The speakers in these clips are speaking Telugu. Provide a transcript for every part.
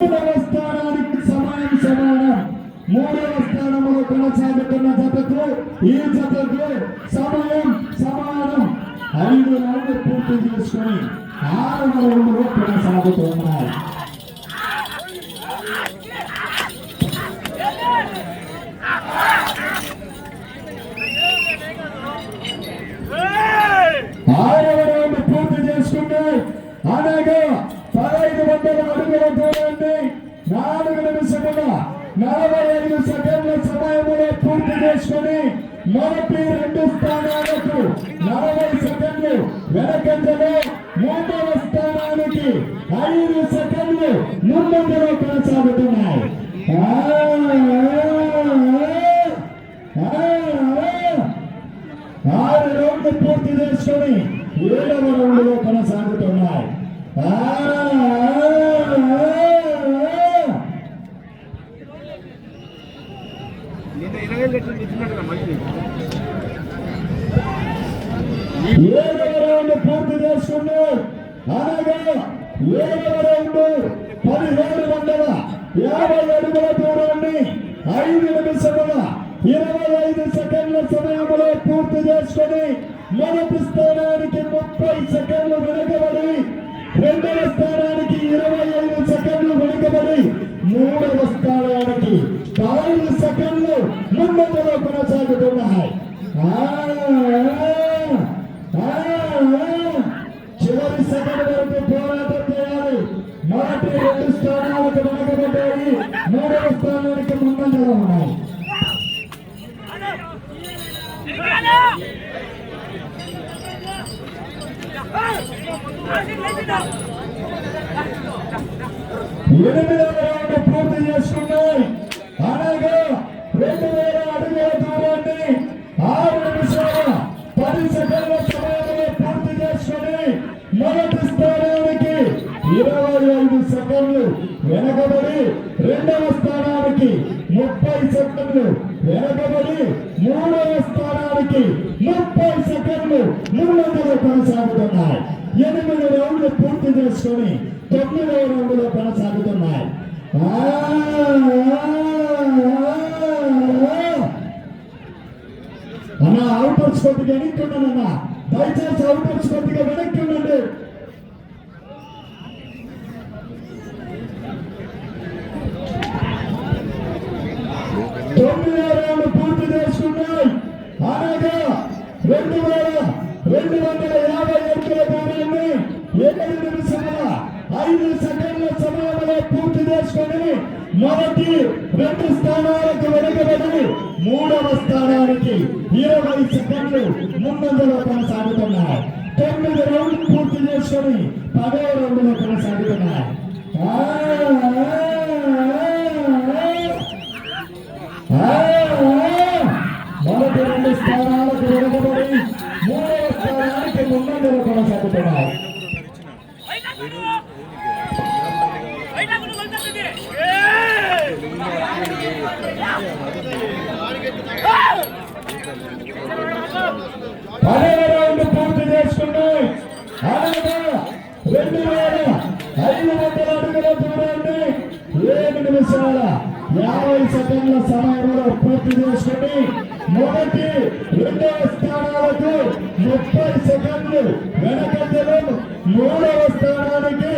మూడవ స్థానానికి సమానం మూడవ స్థానంలో కొనసాగుతున్న జతకు ఈ జతకు సమానం 5 రౌండ్లు పూర్తి చేసుకుని 6వ రౌండ్లో కొనసాగుతున్నాయి. పూర్తి చేసుకుంటే అనగా 1500 అడుగుల దూరాన్ని 4 నిమిషముల 45 సెకండ్ల సమయంలో పూర్తి చేసుకుని మొదటి 2 స్థానాలకు 40 సెకండ్లు వెనకంజలో 3వ స్థానానికి 5 సెకండ్లు ముందంజలో కొనసాగుతున్నాయి. 6 రౌండ్లు పూర్తి చేసుకుని 7వ రౌండ్లో కొనసాగుతున్నాయి. పూర్తి చేసుకుంటూ అనగా 7వ రౌండ్ 1750 అడుగుల దూరాన్ని 5 నిమిషముల 25 సెకండ్ల సమయంలో పూర్తి చేసుకుని మొదటి స్థానానికి 30 సెకండ్లు వెనుకబడి 2వ స్థానానికి 25 సెకండ్లు వెనుకబడి 3వ స్థానానికి 15 సెకండ్లు ముందంజలో కొనసాగుతున్నాయి. చివరి సెకండ్ వరకు పోరాటం చేయాలి. మొదటి 2 స్థానాలకు వెనుకబడ్డాయి, 3వ స్థానానికి ముందంజలో ఉన్నాయి. పూర్తి చేసుకున్నాయి అనగా 2000 అడుగుల దూరాన్ని 6 నిమిషాల 10 సెకండ్ల సమయంలో పూర్తి చేసుకుని మొదటి స్థానానికి 25 సెకండ్లు వెనకబడి 2వ స్థానానికి 30 సెకండ్లు వెనకబడి 3వ స్థానానికి 30 సెకండ్లు ముందంజలో కొనసాగుతున్నాయి. 8 రౌండ్లు పూర్తి చేసుకుని 9వ రౌండ్లో కొనసాగుతున్నాయి. అన్నా అవుటర్స్ కొద్దిగా వెనక్కి ఉన్నానన్నా, దయచేసి అవుటర్స్ కొద్దిగా వెనక్కి ఉండండి. పూర్తి చేసుకున్నాయి అనగా 2250 అడుగుల దూరాన్ని 8 నిమిషముల 5 సెకండ్ల సమయంలో పూర్తి చేసుకుని మొదటి 2 స్థానాలకు వెనుకబడి 3వ స్థానానికి 20 సెకండ్లు ముందంజలో కొనసాగుతున్నాయి. 9 రౌండ్లు పూర్తి చేసుకుని 10వ రౌండ్లో కొనసాగుతున్నాయి. మొదటి 2 స్థానాలకు వెనుకబడి 3వ స్థానానికి ముందంజలో కొనసాగుతున్నాయి. రౌండ్ పూర్తి చేసుకున్నాయి అనగా 2500 అడుగుల దూరాన్ని 7 నిమిషాల 50 సెకండ్ల సమయంలో పూర్తి చేసుకుని మొదటి 2వ స్థానాలకు 30 సెకండ్లు వెనకంజలో 3వ స్థానానికి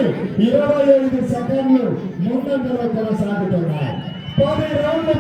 25 సెకండ్లు ముందంజలో కొనసాగుతున్నాయి. 10 రౌండ్లు